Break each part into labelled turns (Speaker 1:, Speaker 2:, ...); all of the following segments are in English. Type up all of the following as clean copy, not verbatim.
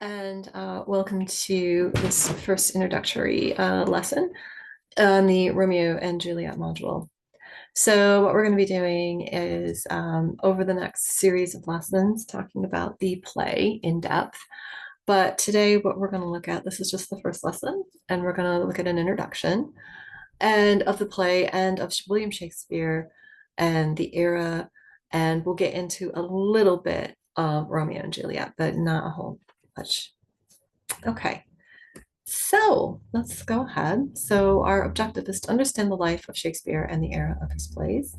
Speaker 1: and welcome to this first introductory lesson on the Romeo and Juliet module. So what we're going to be doing is over the next series of lessons talking about the play in depth. But today what we're going to look at, this is just the first lesson, and we're going to look at an introduction and of the play and of William Shakespeare and the era, and we'll get into a little bit of Romeo and Juliet, but not a whole much. Okay, so let's go ahead. So our objective is to understand the life of Shakespeare and the era of his plays.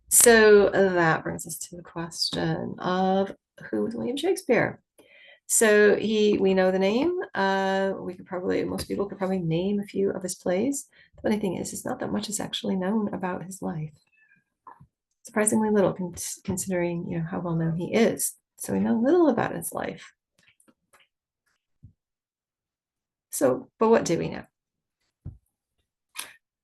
Speaker 1: So that brings us to the question of who was William Shakespeare? So we know the name. Most people could probably name a few of his plays. The funny thing is, it's not that much is actually known about his life. Surprisingly little, considering how well known he is. So we know little about his life. So, but what do we know?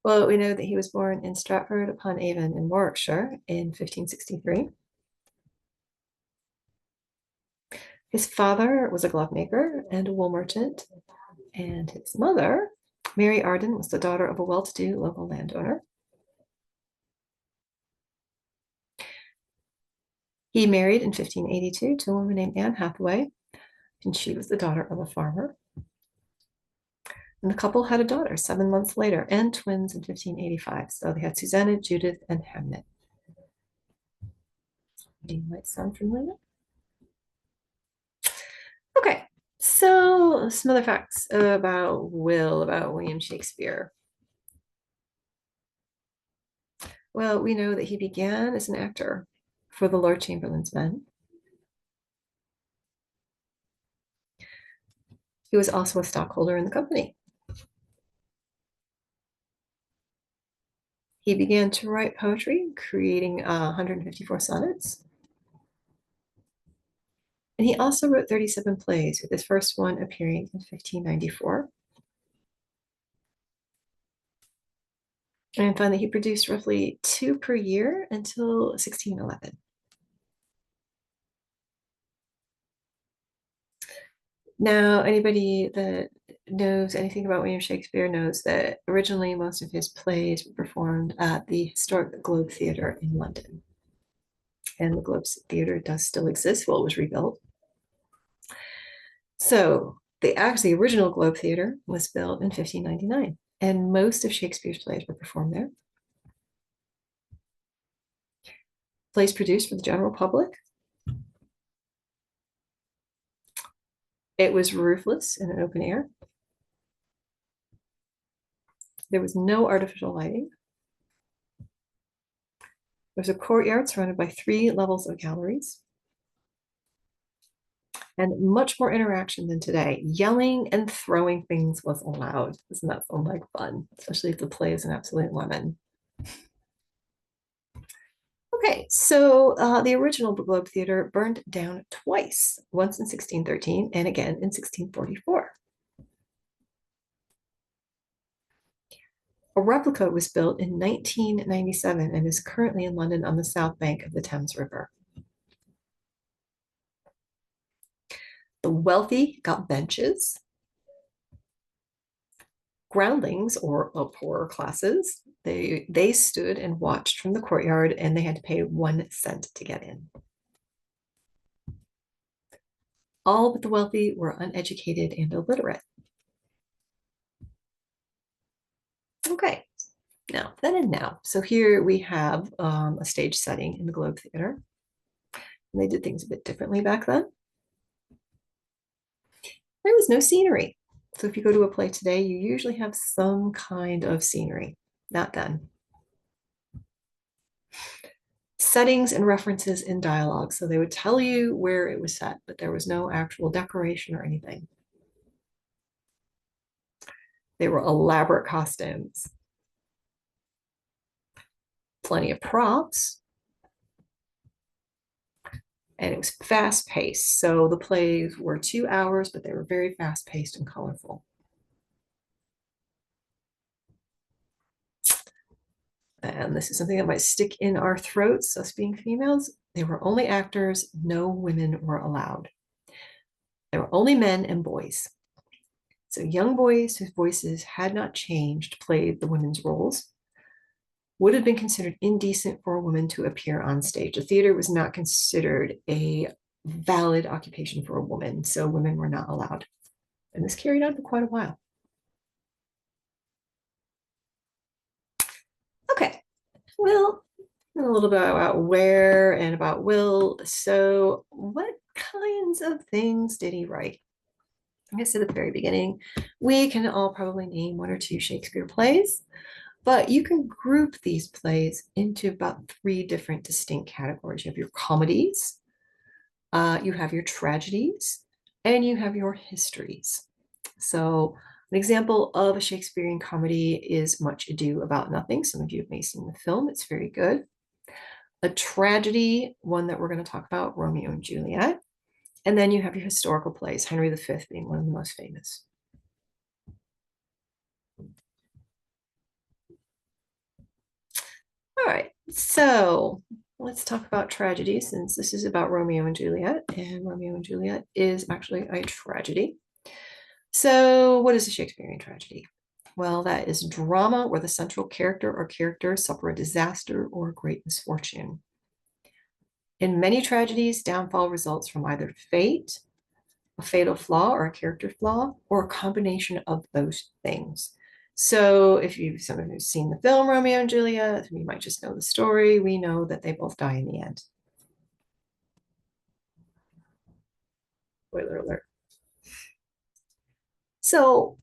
Speaker 1: Well, we know that he was born in Stratford upon Avon in Warwickshire in 1563. His father was a glove maker and a wool merchant, and his mother, Mary Arden, was the daughter of a well-to-do local landowner. He married in 1582 to a woman named Anne Hathaway, and she was the daughter of a farmer. And the couple had a daughter 7 months later and twins in 1585. So they had Susanna, Judith, and Hamnet. Name might sound familiar. Okay, so some other facts about William Shakespeare. Well, we know that he began as an actor for the Lord Chamberlain's Men. He was also a stockholder in the company. He began to write poetry, creating 154 sonnets. And he also wrote 37 plays, with his first one appearing in 1594. And finally, he produced roughly 2 per year until 1611. Now, anybody that knows anything about William Shakespeare knows that originally most of his plays were performed at the historic Globe Theatre in London. And the Globe Theatre does still exist. Well, it was rebuilt. So the original Globe Theatre was built in 1599, and most of Shakespeare's plays were performed there. Plays produced for the general public. It was roofless in an open air. There was no artificial lighting. There's a courtyard surrounded by 3 levels of galleries. And much more interaction than today. Yelling and throwing things was allowed. Doesn't that sound like fun? Especially if the play is an absolute lemon. Okay, so the original Globe Theatre burned down twice, once in 1613 and again in 1644. A replica was built in 1997 and is currently in London on the south bank of the Thames River. The wealthy got benches. Groundlings, or poorer classes, they stood and watched from the courtyard, and they had to pay 1 cent to get in. All but the wealthy were uneducated and illiterate. Okay, now, then and now. So here we have a stage setting in the Globe Theatre. And they did things a bit differently back then. There was no scenery. So if you go to a play today, you usually have some kind of scenery. Not then. Settings and references in dialogue. So they would tell you where it was set, but there was no actual decoration or anything. They were elaborate costumes. Plenty of props. And it was fast paced. So the plays were 2 hours, but they were very fast paced and colorful. And this is something that might stick in our throats, us being females. They were only actors, no women were allowed. There were only men and boys. So young boys whose voices had not changed played the women's roles. Would have been considered indecent for a woman to appear on stage. The theater was not considered a valid occupation for a woman, so women were not allowed. And this carried on for quite a while. Okay, well, a little bit about where and about Will. So, what kinds of things did he write? Like I said at the very beginning, we can all probably name one or two Shakespeare plays, but you can group these plays into about three different distinct categories. You have your comedies, you have your tragedies, and you have your histories. So, an example of a Shakespearean comedy is Much Ado About Nothing. Some of you may have seen the film, it's very good. A tragedy, one that we're going to talk about, Romeo and Juliet. And then you have your historical plays, Henry V being one of the most famous. All right, so let's talk about tragedy, since this is about Romeo and Juliet, and Romeo and Juliet is actually a tragedy. So what is a Shakespearean tragedy? Well, that is drama where the central character or characters suffer a disaster or a great misfortune. In many tragedies, downfall results from either fate, a fatal flaw or a character flaw, or a combination of those things. So if you've some of you seen the film Romeo and Juliet, you might just know the story. We know that they both die in the end. Spoiler alert. So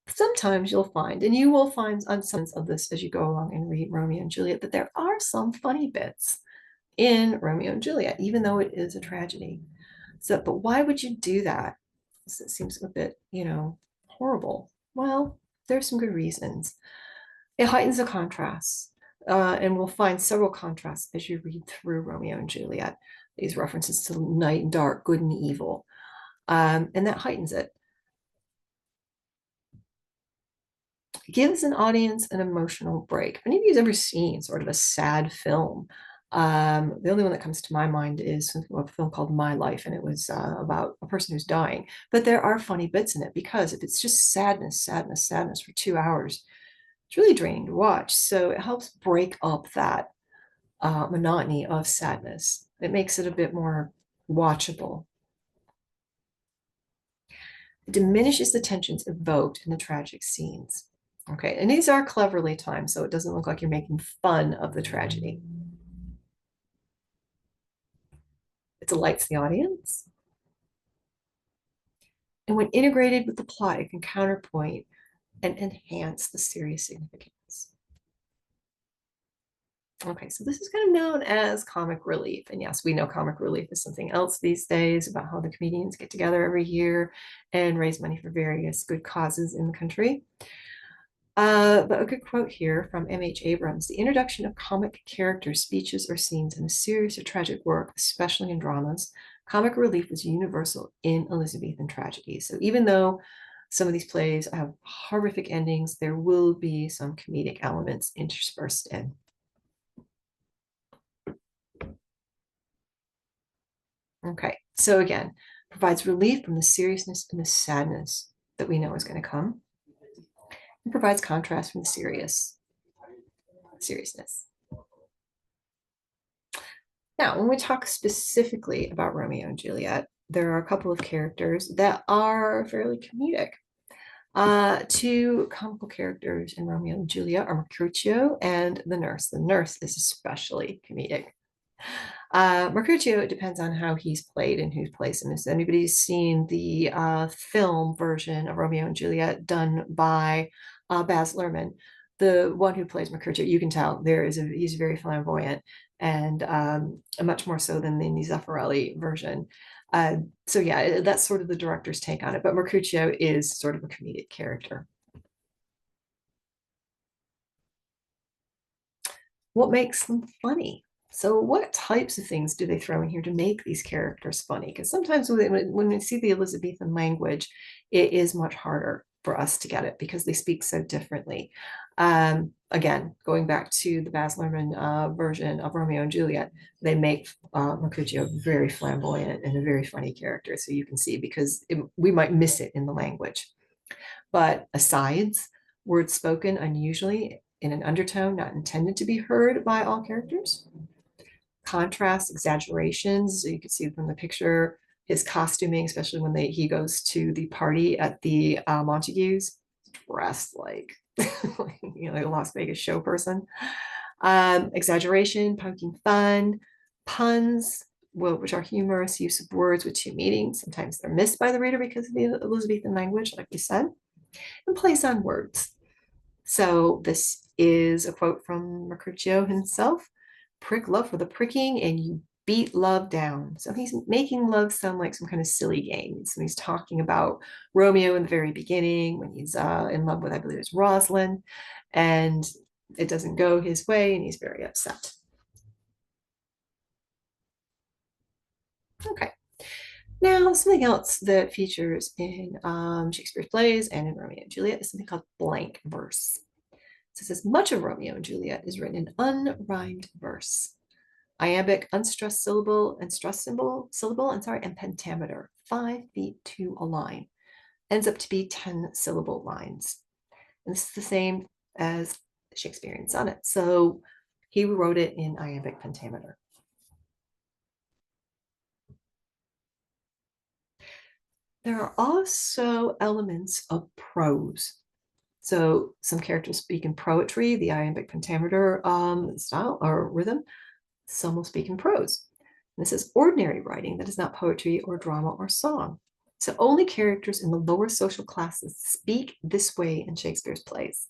Speaker 1: sometimes you'll find, and you will find on some of this as you go along and read Romeo and Juliet, that there are some funny bits in Romeo and Juliet, even though it is a tragedy. So, but why would you do that? It seems a bit, horrible. Well, there's some good reasons. It heightens the contrasts, and we'll find several contrasts as you read through Romeo and Juliet. These references to night and dark, good and evil, and that heightens it. Gives an audience an emotional break. If any of you have ever seen sort of a sad film, the only one that comes to my mind is a film called My Life, and it was about a person who's dying. But there are funny bits in it, because if it's just sadness, sadness, sadness for 2 hours, it's really draining to watch. So it helps break up that monotony of sadness. It makes it a bit more watchable. It diminishes the tensions evoked in the tragic scenes. Okay, and these are cleverly timed, so it doesn't look like you're making fun of the tragedy. It delights the audience. And when integrated with the plot, it can counterpoint and enhance the serious significance. Okay, so this is kind of known as comic relief. And yes, we know comic relief is something else these days, about how the comedians get together every year and raise money for various good causes in the country. But a good quote here from M.H. Abrams: the introduction of comic characters, speeches, or scenes in a serious or tragic work, especially in dramas, comic relief was universal in Elizabethan tragedy. So even though some of these plays have horrific endings, there will be some comedic elements interspersed in. Okay, so again, provides relief from the seriousness and the sadness that we know is going to come. It provides contrast from the seriousness. Now, when we talk specifically about Romeo and Juliet, there are a couple of characters that are fairly comedic. Two comical characters in Romeo and Juliet are Mercutio and the nurse. The nurse is especially comedic. Mercutio, it depends on how he's played and who's plays him. Has anybody seen the film version of Romeo and Juliet done by Baz Luhrmann? The one who plays Mercutio, you can tell he's very flamboyant, and much more so than in the Zeffirelli version. So yeah, that's sort of the director's take on it. But Mercutio is sort of a comedic character. What makes them funny? So what types of things do they throw in here to make these characters funny? Because sometimes when we see the Elizabethan language, it is much harder. for us to get it because they speak so differently. Again, going back to the Baz Luhrmann version of Romeo and Juliet, they make Mercutio very flamboyant and a very funny character. So you can see because we might miss it in the language. But asides, words spoken unusually in an undertone, not intended to be heard by all characters. Contrast, exaggerations. So you can see from the picture his costuming, especially when he goes to the party at the Montagues, dressed like like a Las Vegas show person. Exaggeration, poking fun, puns, which are humorous use of words with two meanings. Sometimes they're missed by the reader because of the Elizabethan language, like we said, and plays on words. So this is a quote from Mercutio himself: prick love for the pricking and you beat love down. So he's making love sound like some kind of silly game. So he's talking about Romeo in the very beginning when he's in love with, I believe it's Rosalind, and it doesn't go his way and he's very upset. Okay. Now, something else that features in Shakespeare's plays and in Romeo and Juliet is something called blank verse. So it says much of Romeo and Juliet is written in unrhymed verse. Iambic, unstressed syllable, and stressed syllable, and pentameter, 5 feet to a line. Ends up to be 10 syllable lines. And this is the same as Shakespearean sonnet. So he wrote it in iambic pentameter. There are also elements of prose. So some characters speak in poetry, the iambic pentameter style or rhythm. Some will speak in prose. This is ordinary writing that is not poetry or drama or song. So only characters in the lower social classes speak this way in Shakespeare's plays.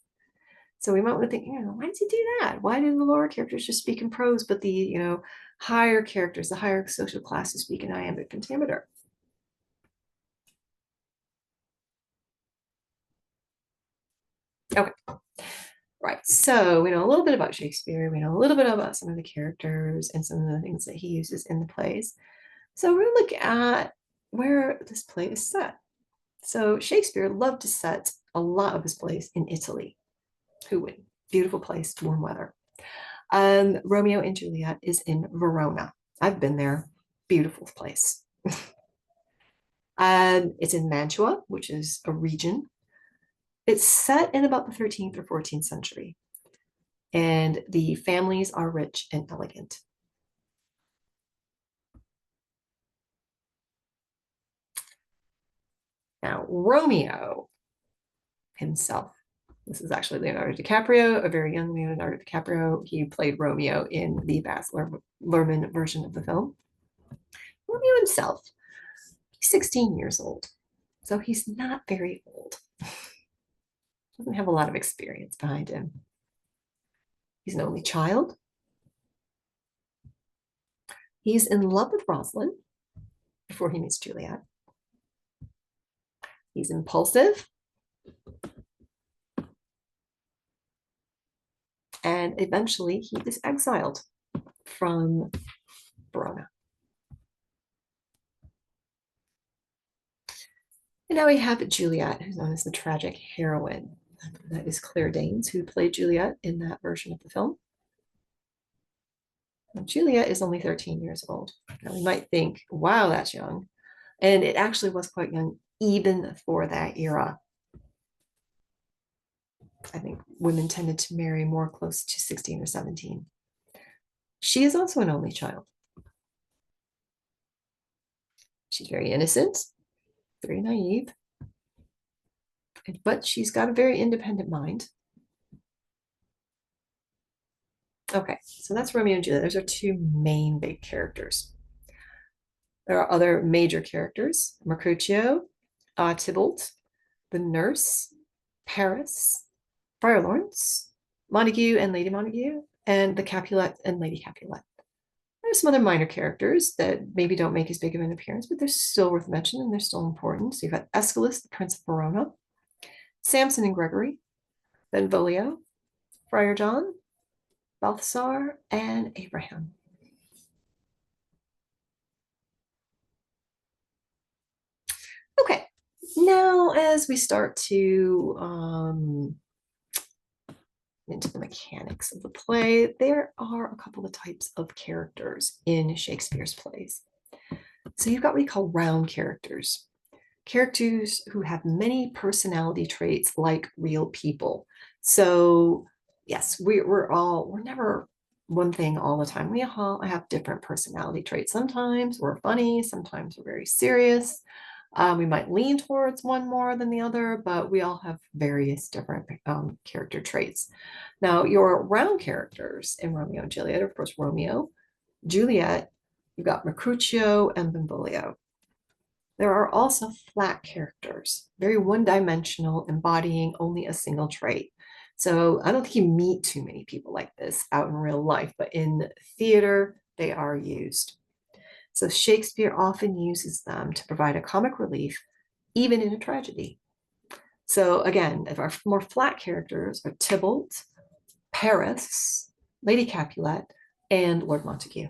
Speaker 1: So we might want to think, why does he do that? Why do the lower characters just speak in prose, but the, higher characters, the higher social classes speak in iambic pentameter? Okay. Right. So we know a little bit about Shakespeare. We know a little bit about some of the characters and some of the things that he uses in the plays. So we're going to look at where this play is set. So Shakespeare loved to set a lot of his plays in Italy. Who would? Beautiful place, warm weather. Romeo and Juliet is in Verona. I've been there. Beautiful place. It's in Mantua, which is a region. It's set in about the 13th or 14th century. And the families are rich and elegant. Now, Romeo himself. This is actually Leonardo DiCaprio, a very young Leonardo DiCaprio. He played Romeo in the Baz Luhrmann version of the film. Romeo himself, he's 16 years old, so he's not very old. Doesn't have a lot of experience behind him. He's an only child. He's in love with Rosalind before he meets Juliet. He's impulsive. And eventually he is exiled from Verona. And now we have Juliet, who's known as the tragic heroine. That is Claire Danes, who played Juliet in that version of the film. And Juliet is only 13 years old. Now we might think, wow, that's young. And it actually was quite young, even for that era. I think women tended to marry more close to 16 or 17. She is also an only child. She's very innocent, very naive, but she's got a very independent mind. Okay, so that's Romeo and Juliet. Those are two main big characters. There are other major characters: Mercutio, Tybalt, the nurse, Paris, Friar Lawrence, Montague and Lady Montague, and the Capulet and Lady Capulet. There's some other minor characters that maybe don't make as big of an appearance, but they're still worth mentioning. They're still important. So you've got Aeschylus, the Prince of Verona, Samson and Gregory, Benvolio, Friar John, Balthasar, and Abraham. Okay, Now, as we start to into the mechanics of the play, there are a couple of types of characters in Shakespeare's plays. So you've got what we call round characters, characters who have many personality traits like real people. So yes, we're never one thing all the time. We all have different personality traits. Sometimes we're funny, sometimes we're very serious. We might lean towards one more than the other, but we all have various different character traits. Now, your round characters in Romeo and Juliet, of course, Romeo, Juliet, you've got Mercutio and Benvolio. There are also flat characters, very one-dimensional, embodying only a single trait. So I don't think you meet too many people like this out in real life, but in theater, they are used. So Shakespeare often uses them to provide a comic relief, even in a tragedy. So again, if our more flat characters are Tybalt, Paris, Lady Capulet, and Lord Montague.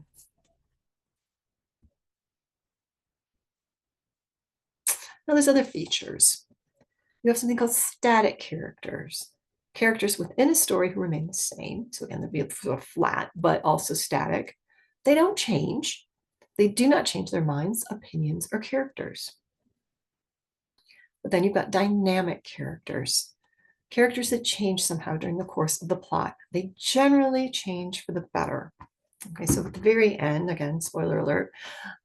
Speaker 1: Now there's other features. You have something called static characters. Characters within a story who remain the same. So again, they'd be sort of flat, but also static. They don't change. They do not change their minds, opinions, or characters. But then you've got dynamic characters, characters that change somehow during the course of the plot. They generally change for the better. Okay, so at the very end, again, spoiler alert,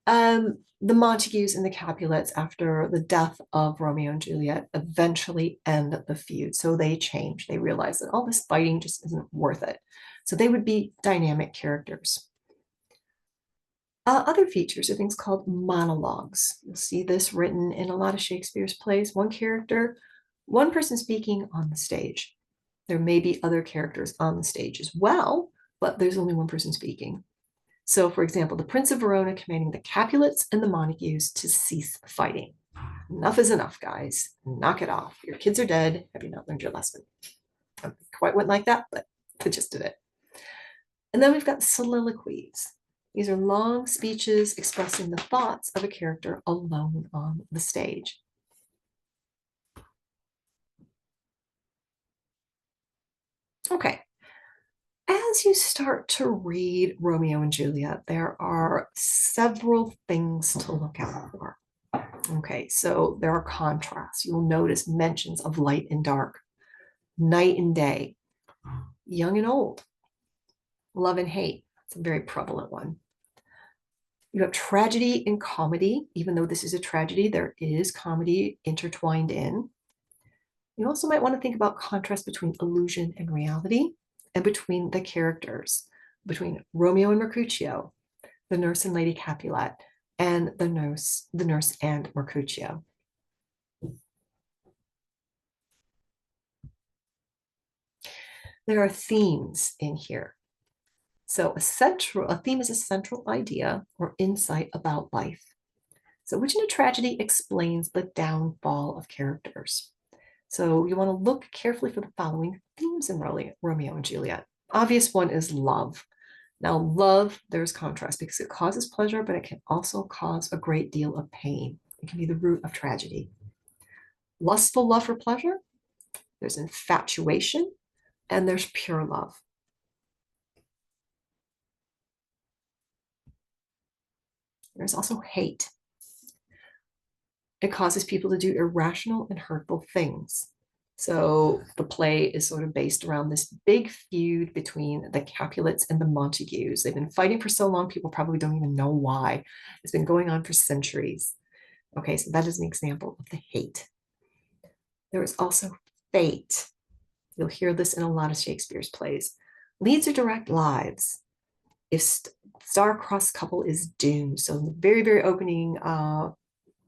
Speaker 1: the Montagues and the Capulets, after the death of Romeo and Juliet, eventually end the feud. So they change. They realize that all this fighting just isn't worth it. So they would be dynamic characters. Other features are things called monologues. You'll see this written in a lot of Shakespeare's plays. One character, one person speaking on the stage. There may be other characters on the stage as well, but there's only one person speaking. So, for example, the Prince of Verona commanding the Capulets and the Montagues to cease fighting. Enough is enough, guys. Knock it off. Your kids are dead. Have you not learned your lesson? I quite went like that, but the gist of it. And then we've got soliloquies. These are long speeches expressing the thoughts of a character alone on the stage. Okay. As you start to read Romeo and Juliet, there are several things to look out for. Okay, so there are contrasts. You'll notice mentions of light and dark, night and day, young and old, love and hate. It's a very prevalent one. You have tragedy and comedy. Even though this is a tragedy, there is comedy intertwined in. You also might want to think about contrast between illusion and reality, and between the characters, between Romeo and Mercutio, the nurse and Lady Capulet, and the nurse and Mercutio. There are themes in here. So a theme is a central idea or insight about life. So which in a tragedy explains the downfall of characters. So you want to look carefully for the following themes in Romeo and Juliet. Obvious one is love. Now, love, there's contrast because it causes pleasure, but it can also cause a great deal of pain. It can be the root of tragedy. Lustful love for pleasure, there's infatuation, and there's pure love. There's also hate. It causes people to do irrational and hurtful things. So the play is sort of based around this big feud between the Capulets and the Montagues. They've been fighting for so long, people probably don't even know why. It's been going on for centuries. Okay, so that is an example of the hate. There is also fate. You'll hear this in a lot of Shakespeare's plays. Leads or direct lives. If star-crossed couple is doomed. So the very, very opening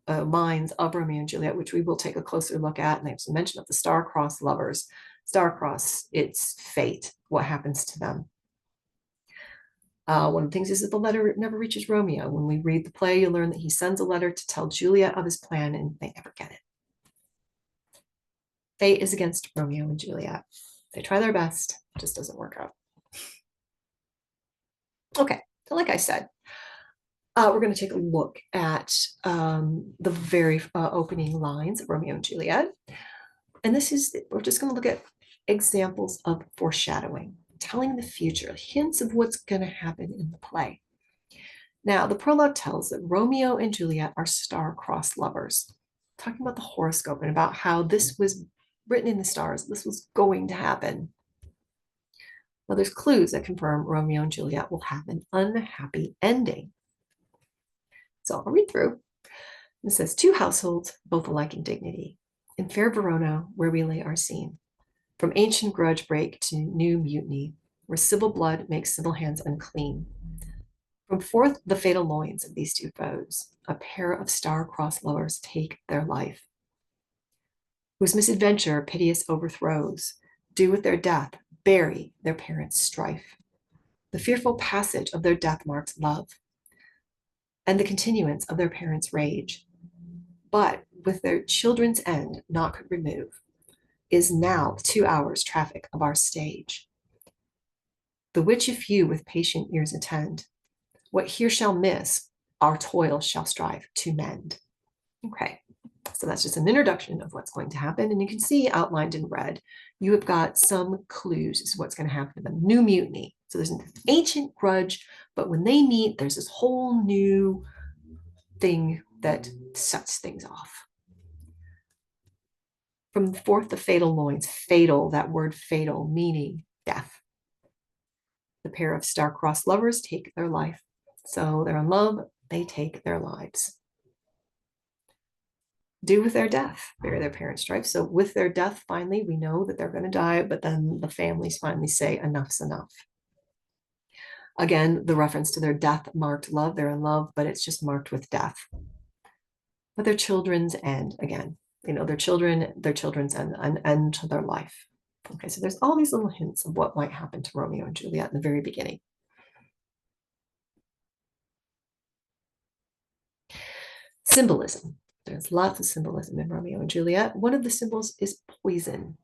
Speaker 1: lines of Romeo and Juliet, which we will take a closer look at, and there's a mention of the star-crossed lovers. Star-crossed, it's fate, what happens to them. One of the things is that the letter never reaches Romeo. When we read the play, you'll learn that he sends a letter to tell Juliet of his plan, and they never get it. Fate is against Romeo and Juliet. They try their best, it just doesn't work out. Okay, so like I said, We're going to take a look at the very opening lines of Romeo and Juliet. And we're just going to look at examples of foreshadowing, telling the future, hints of what's going to happen in the play. Now, the prologue tells that Romeo and Juliet are star-crossed lovers, talking about the horoscope and about how this was written in the stars, this was going to happen. Well, there's clues that confirm Romeo and Juliet will have an unhappy ending. So I'll read through. It says, two households, both alike in dignity, in fair Verona, where we lay our scene, from ancient grudge break to new mutiny, where civil blood makes civil hands unclean. From forth the fatal loins of these two foes, a pair of star-crossed lovers take their life, whose misadventure piteous overthrows, do with their death bury their parents' strife. The fearful passage of their death marks love, and the continuance of their parents' rage, but with their children's end naught could remove, is now 2 hours traffic of our stage. The which if you with patient ears attend, what here shall miss, our toil shall strive to mend. Okay, so that's just an introduction of what's going to happen. And you can see outlined in red, you have got some clues as to what's going to happen to them. New mutiny. So there's an ancient grudge, but when they meet, there's this whole new thing that sets things off. From forth the fatal loins, fatal, that word fatal, meaning death. The pair of star-crossed lovers take their life. So they're in love, they take their lives. Do with their death, bury their parents' strife. So with their death, finally, we know that they're going to die, but then the families finally say enough's enough. Again, the reference to their death marked love, they're in love, but it's just marked with death. But their children's end, again, their children's end to their life. Okay, so there's all these little hints of what might happen to Romeo and Juliet in the very beginning. Symbolism. There's lots of symbolism in Romeo and Juliet. One of the symbols is poison.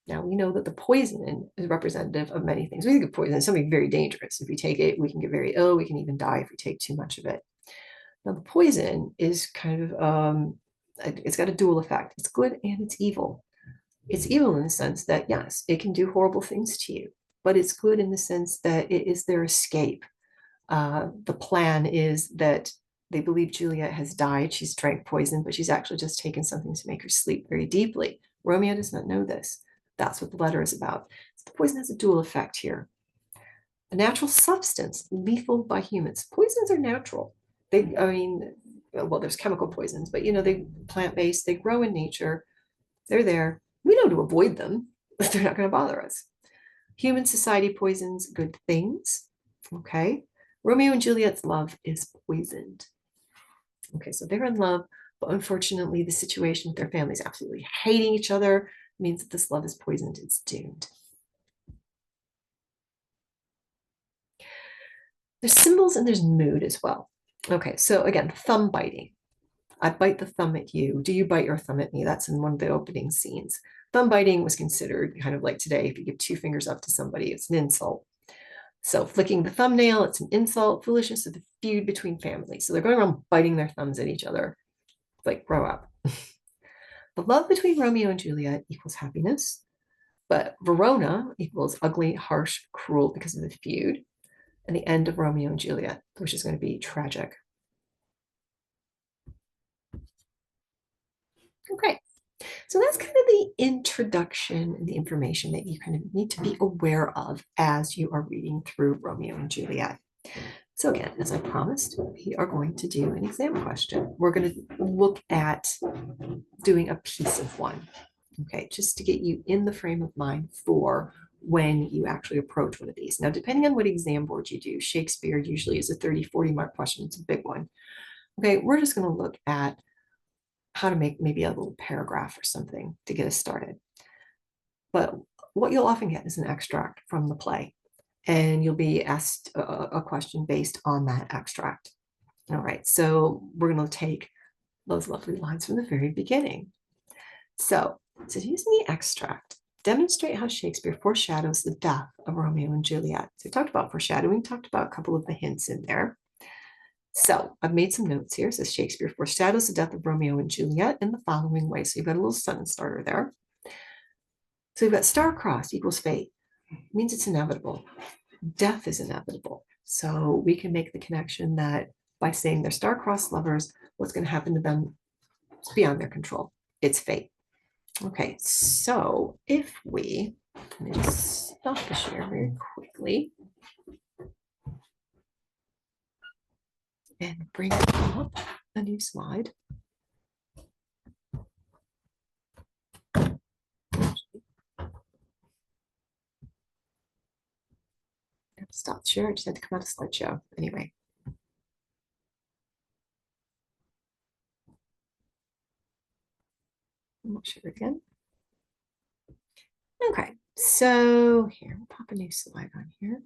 Speaker 1: Now, we know that the poison is representative of many things. We think of poison as something very dangerous. If we take it, we can get very ill. We can even die if we take too much of it. Now, the poison is kind of, it's got a dual effect. It's good and it's evil. It's evil in the sense that, yes, it can do horrible things to you, but it's good in the sense that it is their escape. The plan is that they believe Juliet has died. She's drank poison, but she's actually just taken something to make her sleep very deeply. Romeo does not know this. That's what the letter is about. So the poison has a dual effect here. A natural substance, lethal by humans. Poisons are natural. Well, there's chemical poisons, but they plant-based, they grow in nature. They're there. We know to avoid them, but they're not going to bother us. Human society poisons good things. Okay. Romeo and Juliet's love is poisoned. Okay, so they're in love, but unfortunately, the situation with their families absolutely hating each other means that this love is poisoned. It's doomed. There's symbols and there's mood as well. Okay, so again, thumb biting. I bite the thumb at you. Do you bite your thumb at me? That's in one of the opening scenes. Thumb biting was considered kind of like today, if you give 2 fingers up to somebody, it's an insult. So flicking the thumbnail, it's an insult, foolishness of the feud between families. So they're going around biting their thumbs at each other. Like, grow up. The love between Romeo and Juliet equals happiness, but Verona equals ugly, harsh, cruel because of the feud, and the end of Romeo and Juliet, which is going to be tragic. Okay, so that's kind of the introduction and the information that you kind of need to be aware of as you are reading through Romeo and Juliet. So again, as I promised, we are going to do an exam question. We're going to look at doing a piece of one, okay, just to get you in the frame of mind for when you actually approach one of these. Now, depending on what exam board you do, Shakespeare usually is a 30, 40 mark question. It's a big one. Okay, we're just going to look at how to make maybe a little paragraph or something to get us started. But what you'll often get is an extract from the play, and you'll be asked a question based on that extract. All right, so we're going to take those lovely lines from the very beginning. So using the extract, demonstrate how Shakespeare foreshadows the death of Romeo and Juliet. So we talked about foreshadowing, talked about a couple of the hints in there. So I've made some notes here. It says Shakespeare foreshadows the death of Romeo and Juliet in the following way. So you've got a little sentence starter there. So we've got star-crossed equals fate. It means it's inevitable. Death is inevitable. So we can make the connection that by saying they're star-crossed lovers, what's going to happen to them is beyond their control. It's fate. Okay, so if we, let me just stop the share very quickly and bring up a new slide. Stop the share, I just had to come out of slideshow. Anyway. I'll share it again. Okay, so here, we'll pop a new slide on here.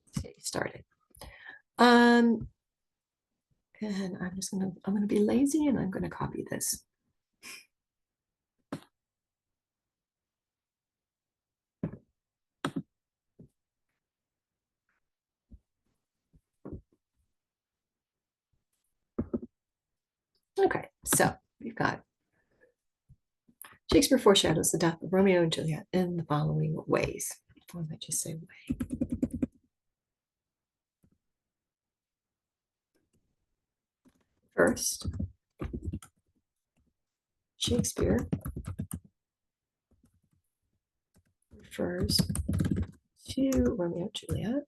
Speaker 1: Let's get you started. And I'm gonna be lazy and I'm gonna copy this. Okay, so we've got Shakespeare foreshadows the death of Romeo and Juliet in the following ways. I might just say way. First, Shakespeare refers to Romeo and Juliet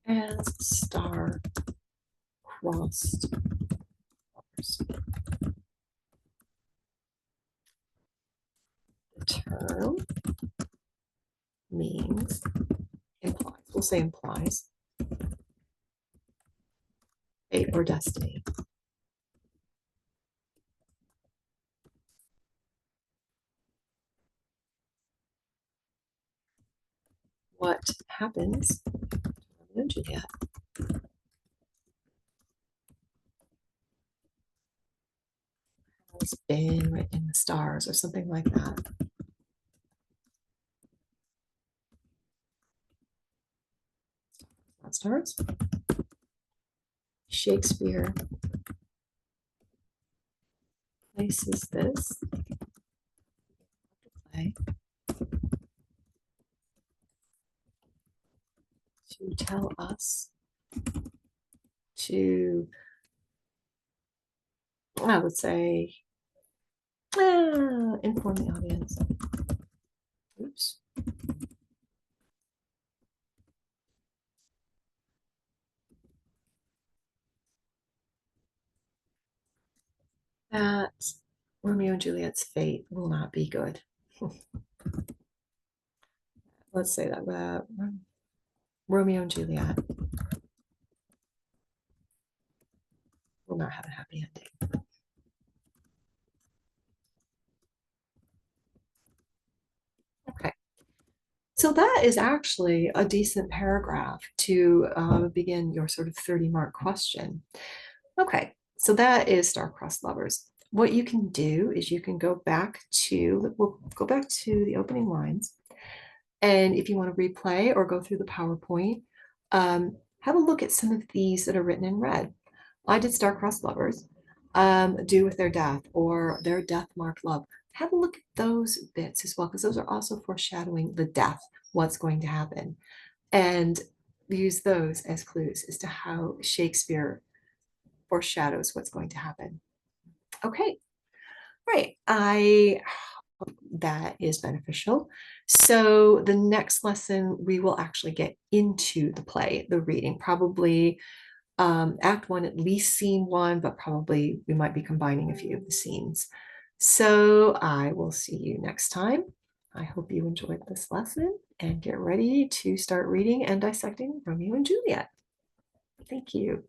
Speaker 1: as star-crossed lovers. The term means, implies, we'll say implies, fate or destiny. What happens to Romeo and Juliet has been written in the stars or something like that. Not stars. Shakespeare places this play to tell us to, I would say, inform the audience. Oops. That Romeo and Juliet's fate will not be good. Let's say that Romeo and Juliet will not have a happy ending. Okay. So that is actually a decent paragraph to begin your sort of 30-mark question. Okay, so that is star-crossed lovers. What you can do is you can go back to, we'll go back to the opening lines. And if you want to replay or go through the PowerPoint, have a look at some of these that are written in red. I did star-crossed lovers, do with their death or their death marked love. Have a look at those bits as well, because those are also foreshadowing the death, what's going to happen. And use those as clues as to how Shakespeare foreshadows what's going to happen. Okay, right. I hope that is beneficial. So the next lesson, we will actually get into the play, the reading, probably Act 1, at least Scene 1, but probably we might be combining a few of the scenes. So I will see you next time. I hope you enjoyed this lesson and get ready to start reading and dissecting Romeo and Juliet. Thank you.